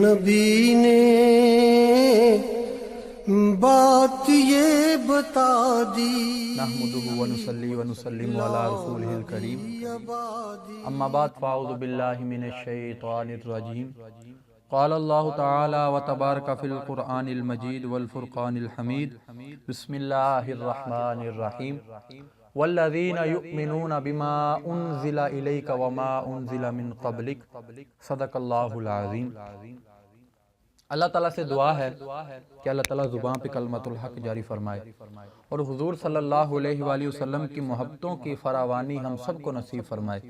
نبی نے بات یہ بتا دی، نحمدہ ونصلی ونسلم علی رسولہ الکریم، اما بعد فاعوذ باللہ من الشیطان الرجیم۔ قال اللہ تعالی وتبارک فی القرآن المجید والفرقان الحمید، بسم اللہ الرحمن الرحیم۔ والذین یؤمنون بما انزل الیک وما انزل من قبلک، صدق اللہ العظیم۔ اللہ تعالیٰ سے دعا ہے کہ اللہ تعالیٰ زبان پہ کلمت الحق جاری فرمائے اور حضور صلی اللہ علیہ وآلہ وسلم کی محبتوں کی فراوانی ہم سب کو نصیب فرمائے،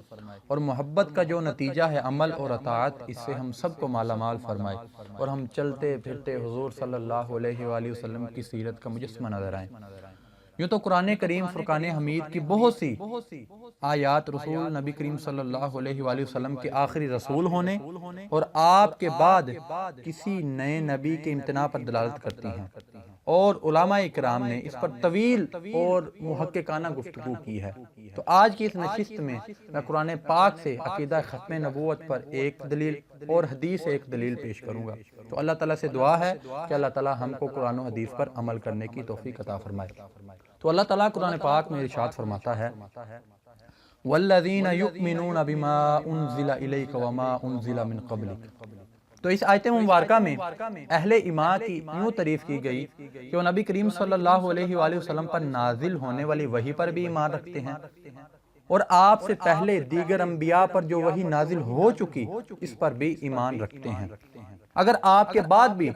اور محبت کا جو نتیجہ ہے عمل اور اطاعت، اس سے ہم سب کو مالا مال فرمائے، اور ہم چلتے پھرتے حضور صلی اللہ علیہ وآلہ وسلم کی سیرت کا مجسمہ نظر آئیں۔ یوں تو قرآن کریم فرقان حمید کی بہت سی آیات رسول نبی کریم صلی اللہ علیہ وآلہ وسلم کے آخری رسول ہونے اور آپ کے بعد کسی نئے نبی کے امتناع پر دلالت کرتی ہیں، اور علماء اکرام نے اس پر طویل اور محققانہ گفتگو کی ہے۔ تو آج کی اس نشست میں قرآن پاک سے عقیدہ ختم نبوت پر ایک دلیل اور حدیث سے ایک دلیل پیش کروں گا۔ تو اللہ تعالیٰ سے دعا ہے کہ اللہ تعالیٰ ہم کو قرآن و حدیث پر عمل کرنے کی توفیق عطا فرمائے۔ تو اللہ تعالیٰ قرآن پاک میں ارشاد فرماتا ہے، وَالَّذِينَ يُؤْمِنُونَ بِمَا أُنزِلَ إِلَيْكَ وَمَا أُنزِلَ مِن قَبْلِكَ۔ تو اس آیت مبارکہ میں اہل ایمان کی یوں تعریف کی گئی کہ وہ نبی کریم صلی اللہ علیہ وآلہ وسلم پر نازل ہونے والی وحی پر بھی ایمان رکھتے ہیں، اور آپ سے پہلے دیگر انبیاء پر جو وحی نازل ہو چکی اس پر بھی ایمان رکھتے ہیں۔ اگر آپ کے بعد بھی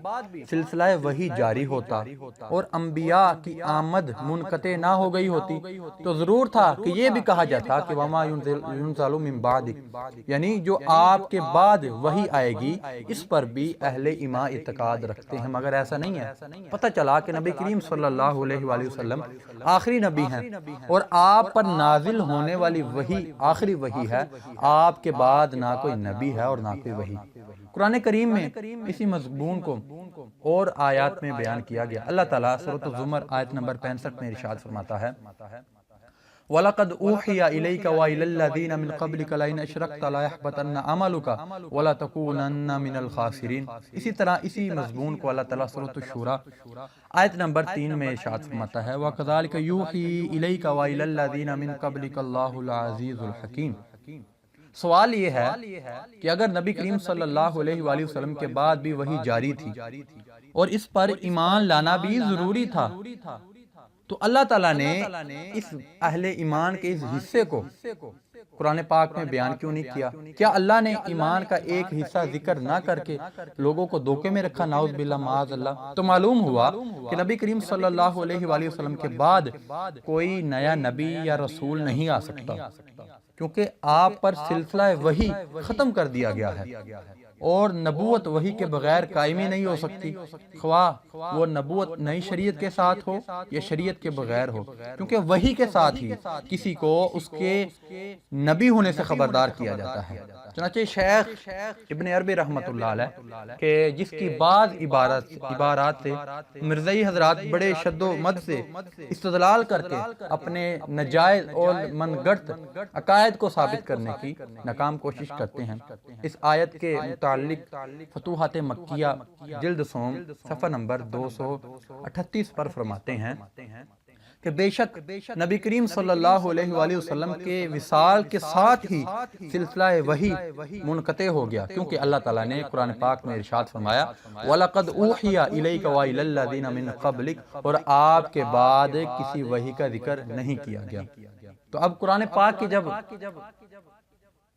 سلسلہ وحی جاری ہوتا اور انبیاء کی آمد منقطع نہ ہو گئی ہوتی تو ضرور تھا کہ یہ بھی کہا جاتا کہ وما ينزل من بعدک، یعنی جو آپ کے بعد وحی آئے گی اس پر بھی اہل ایمان اعتقاد رکھتے ہیں، مگر ایسا نہیں ہے۔ پتہ چلا کہ نبی کریم صلی اللہ علیہ وآلہ وسلم آخری نبی ہیں، اور آپ پر نازل ہونے والی وحی آخری وحی ہے، آپ کے بعد نہ کوئی نبی ہے اور نہ کوئی وحی۔ قرآن کریم میں اسی مضمون کو اور آیات میں بیان کیا گیا۔ اللہ تعالیٰ سورۃ الزمر آیت نمبر 65 میں ارشاد فرماتا ہے، وَلَقَدْ أُوحِيَ إِلَيْكَ وَإِلَى الَّذِينَ مِن قَبْلِكَ لَئِنْ أَشْرَكْتَ لَيَحْبَطَنَّ عَمَلُكَ وَلَتَكُونَنَّ مِنَ الْخَاسِرِينَ۔ اسی طرح اسی مضمون کو اللہ تعالیٰ سورۃ الشورى آیت نمبر 3 میں ارشاد فرماتا ہے، وَكَذَلِكَ يُوحِي إِلَيْكَ وَإِلَى الَّذِينَ مِن قَبْلِكَ اللَّهُ الْعَزِيزُ الْحَكِيمُ۔ سوال یہ ہے کہ اگر نبی کریم صلی اللہ علیہ وآلہ وسلم کے بعد بھی وحی جاری تھی اور اس پر ایمان لانا بھی ضروری تھا، تو اللہ تعالیٰ نے اس اہل ایمان کے اس حصے کو قرآن پاک میں بیان کیوں نہیں کیا؟ کیا اللہ نے ایمان کا ایک حصہ ذکر نہ کر کے لوگوں کو دھوکے میں رکھا؟ نعوذ باللہ معاذ اللہ۔ تو معلوم ہوا کہ نبی کریم صلی اللہ علیہ وآلہ وسلم کے بعد کوئی نیا نبی یا رسول نہیں آ سکتا، کیونکہ آپ پر سلسلہ وحی ختم کر دیا گیا ہے، اور نبوت وحی کے بغیر قائم ہی نہیں ہو سکتی، خواہ وہ نبوت نئی شریعت کے ساتھ ہو یا شریعت کے بغیر ہو، کیونکہ وحی کے ساتھ ہی کسی کو اس کے نبی ہونے سے خبردار کیا جاتا ہے۔ چنانچہ شیخ ابن عربی رحمۃ اللہ علیہ کہ جس کی بعض عبارات سے مرزائی حضرات بڑے شد و مد سے استدلال کر کے اپنے نجائز اور من گڑت عقائد کو ثابت کرنے کی ناکام کوشش کرتے ہیں، اس آیت کے متعلق فتوحات مکیہ جلد سوم صفحہ نمبر 238 پر فرماتے ہیں کہ بے شک نبی کریم صلی اللہ علیہ وآلہ وسلم کے وصال کے ساتھ ہی سلسلہ وحی منقطع ہو گیا، کیونکہ اللہ تعالیٰ نے قرآن پاک میں ارشاد فرمایا، وَلَقَدْ أُوحِيَ إِلَيْكَ وَإِلَى الَّذِينَ مِن قَبْلِكَ، اور آپ کے بعد کسی وحی کا ذکر نہیں کیا گیا۔ تو اب قرآن پاک کی جب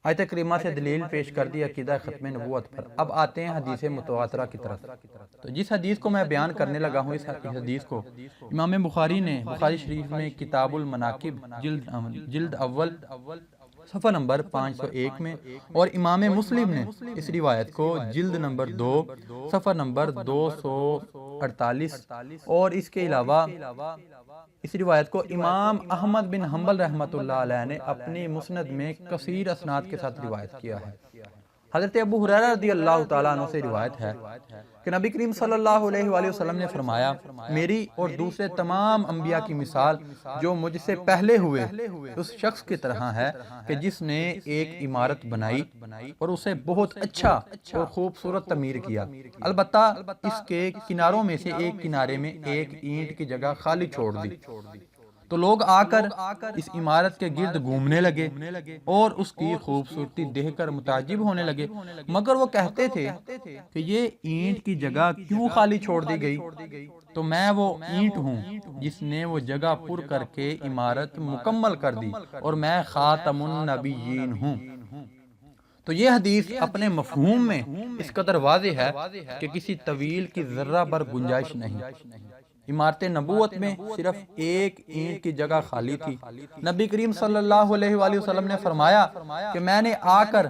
آیت کریمہ سے دلیل پیش کر دی عقیدہ ختم نبوت پر، اب آتے ہیں حدیث متواترہ کی طرف۔ تو جس حدیث کو میں بیان کرنے لگا ہوں، اس حدیث کو امام بخاری نے بخاری شریف میں کتاب المناقب جلد اول صفحہ نمبر 501 میں، اور امام مسلم نے اس روایت کو جلد نمبر 2 صفحہ نمبر 248، اور اس کے علاوہ اس روایت کو امام احمد بن حنبل رحمۃ اللہ علیہ نے اپنی مسند میں کثیر اسناد کے ساتھ روایت کیا ہے۔ حضرت ابو ہریرہ رضی اللہ تعالیٰ عنہ سے روایت ہے کہ نبی کریم صلی اللہ علیہ وآلہ وسلم نے فرمایا میری اور دوسرے تمام انبیاء کی مثال جو مجھ سے پہلے ہوئے اس شخص کی طرح ہے کہ جس نے ایک عمارت بنائی اور اسے بہت اچھا اور خوبصورت تعمیر کیا، البتہ اس کے کناروں میں سے ایک کنارے میں ایک اینٹ کی جگہ خالی چھوڑ دی، تو لوگ آ کر اس عمارت کے گرد گھومنے لگے اور اس کی خوبصورتی دیکھ کر متعجب ہونے لگے، مگر وہ کہتے تھے کہ یہ اینٹ کی جگہ کیوں خالی چھوڑ دی گئی؟ تو میں وہ اینٹ ہوں جس نے وہ جگہ پر کر کے عمارت مکمل کر دی، اور میں خاتم النبیین ہوں۔ تو یہ حدیث اپنے مفہوم میں اس قدر واضح ہے کہ کسی طویل کی ذرہ بر گنجائش نہیں۔ عمارت نبوت میں صرف ایک اینٹ کی جگہ خالی تھی۔ نبی کریم صلی اللہ علیہ وآلہ وسلم نے فرمایا کہ میں نے آ کر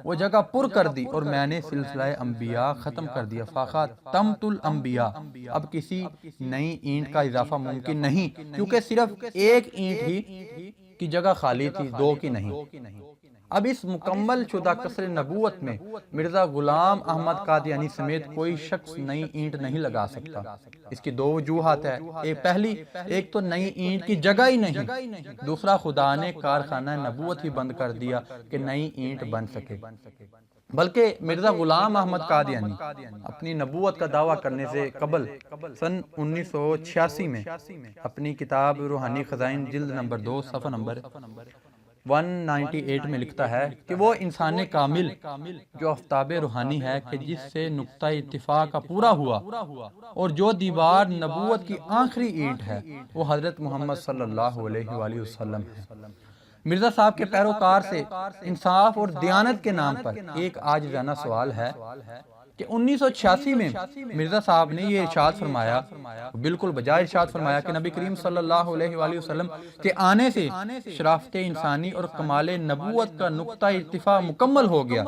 وہ جگہ پر کر دی اور میں نے سلسلہ انبیاء ختم کر دیا، فخاتمت الانبیاء۔ اب کسی نئی اینٹ کا اضافہ ممکن نہیں، کیونکہ صرف ایک اینٹ ہی کی جگہ خالی تھی، دو کی نہیں۔ اب اس مکمل شدہ قصر نبوت میں مرزا غلام احمد قادیانی سمیت کوئی شخص نئی اینٹ نہیں لگا سکتا۔ اس کی دو وجوہات ہیں، پہلی ایک تو نئی اینٹ کی جگہ ہی نہیں، دوسرا خدا نے کارخانہ نبوت ہی بند کر دیا کہ نئی اینٹ بن سکے۔ بلکہ مرزا غلام احمد قادیانی اپنی نبوت کا دعویٰ کرنے سے قبل سن 1986 میں اپنی کتاب روحانی خزائن جلد نمبر 2 صفحہ نمبر 198 میں لکھتا ہے کہ وہ انسان کامل جو آفتاب روحانی ہے کہ جس سے نقطہ اتفاق کا پورا ہوا، اور جو دیوار نبوت کی آخری اینٹ ہے وہ حضرت محمد صلی اللہ علیہ وآلہ وسلم ہے۔ مرزا صاحب کے پیروکار سے انصاف اور دیانت کے نام پر ایک عاجزانہ سوال ہے کہ 1986 میں مرزا صاحب نے یہ ارشاد فرمایا، بالکل بجائے ارشاد فرمایا کہ نبی کریم صلی اللہ علیہ وآلہ وسلم کے آنے سے شرافت انسانی اور کمال نبوت کا نقطہ ارتفاع مکمل ہو گیا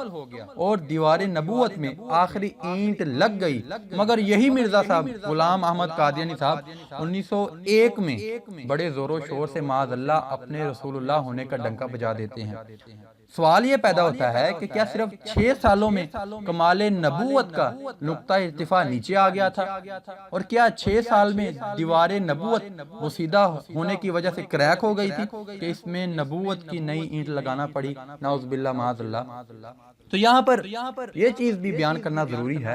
اور دیوار نبوت میں آخری اینٹ لگ گئی، مگر یہی مرزا صاحب غلام احمد قادیانی صاحب 1901 میں بڑے زور و شور سے معاذ اللہ اپنے رسول اللہ ہونے کا ڈنکا بجا دیتے ہیں۔ سوال یہ پیدا ہوتا ہے کہ کیا صرف 6 سالوں میں کمال نبوت کا نقطہ ارتفاع نیچے آ گیا تھا، اور کیا 6 سال میں دیوار نبوت وہ سیدھا ہونے کی وجہ سے کریک ہو گئی تھی کہ اس میں نبوت کی نئی اینٹ لگانا پڑی؟ نعوذ باللہ معاذ اللہ۔ تو یہاں پر یہ چیز بھی بیان کرنا ضروری ہے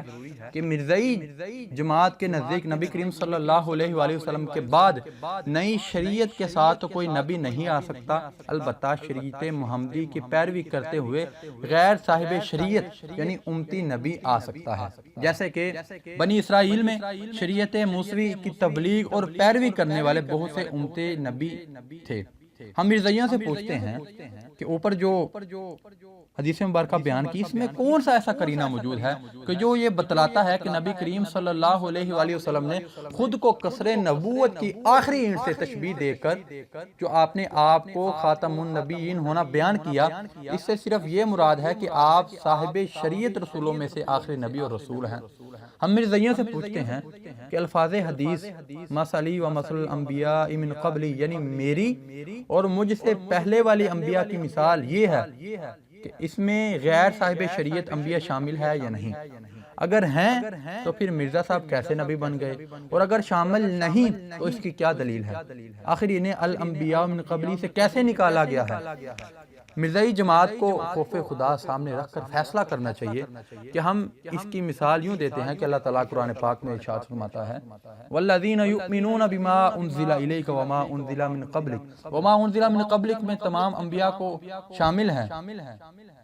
کہ مرزائی جماعت کے نزدیک نبی کریم صلی اللہ علیہ وآلہ وسلم کے بعد نئی شریعت کے ساتھ تو کوئی نبی نہیں آ سکتا، البتہ شریعت محمدی کی پیروی کرتے ہوئے غیر صاحب شریعت یعنی امتی نبی آ سکتا ہے، جیسے کہ بنی اسرائیل میں شریعت موسوی کی تبلیغ اور پیروی کرنے والے بہت سے امتی نبی تھے۔ ہم مرزائیوں سے پوچھتے ہیں کہ اوپر جو حدیث مبارکہ بیان کی، اس میں کون سا ایسا قرینہ موجود ہے کہ جو یہ بتلاتا ہے کہ نبی کریم صلی اللہ علیہ وآلہ وسلم نے خود کو قصر نبوت کی آخری اینٹ سے تشبیہ دے کر جو آپ نے آپ کو خاتم النبیین ہونا بیان کیا، اس سے صرف یہ مراد ہے کہ آپ صاحب شریعت رسولوں میں سے آخری نبی اور رسول ہیں۔ ہم مرزائیوں سے پوچھتے ہیں کہ الفاظ حدیث مثلی و مثل الانبیاء من قبلی یعنی میری اور مجھ سے پہلے والی انبیاء کی مثال یہ ہے کہ اس میں غیر صاحب شریعت انبیاء شامل ہے یا نہیں؟ اگر ہیں تو پھر مرزا صاحب کیسے نبی بن گئے، اور اگر شامل نہیں تو اس کی کیا دلیل ہے؟ آخر انہیں الانبیاء من قبلی سے کیسے نکالا گیا ہے؟ مرزائی جماعت کو خوف خدا سامنے رکھ کر فیصلہ کرنا چاہیے کہ ہم اس کی مثال یوں دیتے ہیں کہ اللہ تعالیٰ قرآن پاک میں ارشاد فرماتا ہے والذین یؤمنون بما انزل الیک وما انزل من قبلک، وما انزل من قبلک میں تمام انبیاء کو شامل ہیں،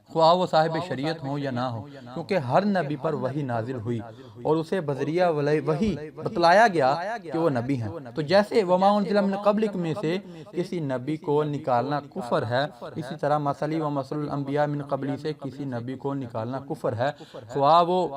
خواہ وہ صاحب شریعت ہوں یا نہ ہو، کیونکہ ہر نبی پر وحی نازل ہوئی اور اسے بذریعہ وحی بتلایا گیا کہ وہ نبی ہیں۔ تو جیسے وما انزل من قبلک میں سے کسی نبی کو نکالنا کفر ہے، اسی طرح مثلی و مثل الانبیاء من قبلی سے کسی نبی کو نکالنا کفر ہے، خواہ وہ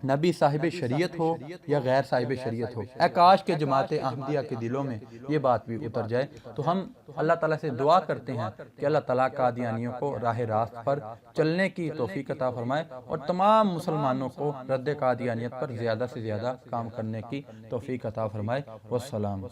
نبی صاحب شریعت ہو یا غیر صاحب شریعت ہو۔ اے کاش کے جماعت احمدیہ کے دلوں میں یہ بات بھی اتر جائے۔ تو ہم اللہ تعالیٰ سے دعا کرتے ہیں کہ اللہ تعالیٰ قادیانیوں کو راہ راست پر چلنے کی توفیق عطا فرمائے اور تمام مسلمانوں کو رد قادیانیت پر زیادہ سے زیادہ کام کرنے کی توفیق عطا فرمائے۔ والسلام۔